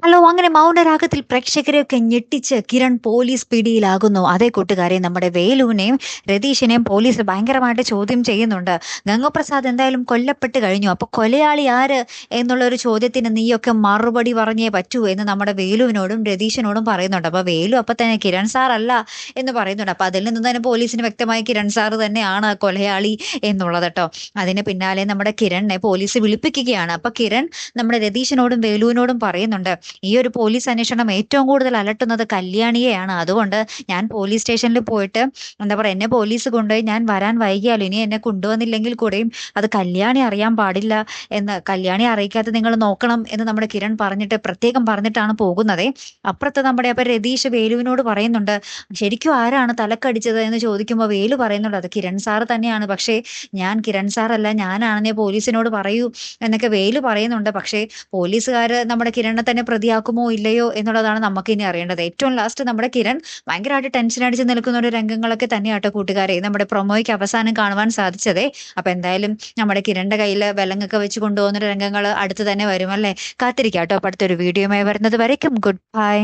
Hello! അങ്ങനെ മൗനരാഗത്തിൽ പ്രേക്ഷകരെയൊക്കെ ഞെട്ടിച്ച് Kiran police പിടിയിലാകുന്നു. അതേ കൂട്ടുകാരെ, നമ്മുടെ വേലുവിനെയും രതീഷിനെയും പോലീസ് ഭയങ്കരമായിട്ട് ചോദ്യം ചെയ്യുന്നുണ്ട്. ഗംഗാപ്രസാദ് എന്തായാലും കൊല്ലപ്പെട്ട് കഴിഞ്ഞു. അപ്പൊ കൊലയാളി ആര് എന്നുള്ളൊരു ചോദ്യത്തിന് നീയൊക്കെ മറുപടി പറഞ്ഞേ പറ്റൂ എന്ന് നമ്മുടെ വേലുവിനോടും രതീഷിനോടും പറയുന്നുണ്ട്. അപ്പൊ വേലു അപ്പൊ തന്നെ കിരൺ സാർ അല്ല എന്ന് പറയുന്നുണ്ട്. അപ്പൊ അതിൽ നിന്ന് തന്നെ പോലീസിന് വ്യക്തമായി കിരൺ സാർ തന്നെയാണ് കൊലയാളി എന്നുള്ളത് ട്ടോ. അതിന് പിന്നാലെ നമ്മുടെ കിരണിനെ പോലീസ് വിളിപ്പിക്കുകയാണ്. അപ്പൊ കിരൺ നമ്മുടെ രതീഷിനോടും വേലുവിനോടും പറയുന്നുണ്ട്, ഈ ഒരു പോലീസ് അന്വേഷണം ഏറ്റവും കൂടുതൽ അലട്ടുന്നത് കല്യാണിയെയാണ്. അതുകൊണ്ട് ഞാൻ പോലീസ് സ്റ്റേഷനിൽ പോയിട്ട് എന്താ പറയാ, എന്നെ പോലീസ് കൊണ്ടുപോയി ഞാൻ വരാൻ വൈകിയാലും ഇനി എന്നെ കൊണ്ടുവന്നില്ലെങ്കിൽ കൂടെയും അത് കല്യാണി അറിയാൻ പാടില്ല എന്ന്, കല്യാണി അറിയിക്കാതെ നിങ്ങൾ നോക്കണം എന്ന് നമ്മുടെ കിരൺ പറഞ്ഞിട്ട് പ്രത്യേകം പറഞ്ഞിട്ടാണ് പോകുന്നത്. അപ്പുറത്ത് നമ്മുടെ അപ്പൊ രതീഷ് വേലുവിനോട് പറയുന്നുണ്ട്, ശരിക്കും ആരാണ് തലക്കടിച്ചത് എന്ന് ചോദിക്കുമ്പോൾ വേലു പറയുന്നുണ്ട്, അത് കിരൺ സാർ തന്നെയാണ്. പക്ഷേ ഞാൻ കിരൺ സാർ അല്ല, ഞാനാണെന്നേ പോലീസിനോട് പറയൂ എന്നൊക്കെ വേലു പറയുന്നുണ്ട്. പക്ഷേ പോലീസുകാര് നമ്മുടെ കിരണിനെ തന്നെ പ്രതിയാക്കുമോ ഇല്ലയോ എന്നുള്ളതാണ് നമുക്ക് ഇനി അറിയേണ്ടത്. ഏറ്റവും ലാസ്റ്റ് നമ്മുടെ കിരൺ ഭയങ്കരമായിട്ട് ടെൻഷൻ അടിച്ച് നിൽക്കുന്ന ഒരു രംഗങ്ങളൊക്കെ തന്നെയാട്ടോ കൂട്ടുകാരെ നമ്മുടെ പ്രൊമോയ്ക്ക് അവസാനം കാണുവാൻ സാധിച്ചതേ. അപ്പൊ എന്തായാലും നമ്മുടെ കിരണിന്റെ കയ്യിൽ വിലങ്ങൊക്കെ വെച്ച് കൊണ്ടുപോകുന്ന രംഗങ്ങൾ അടുത്ത് തന്നെ വരുമല്ലേ. കാത്തിരിക്കാട്ടോ. അപ്പൊ അടുത്തൊരു വീഡിയോയുമായി വരുന്നത് വരയ്ക്കും ഗുഡ് ബൈ.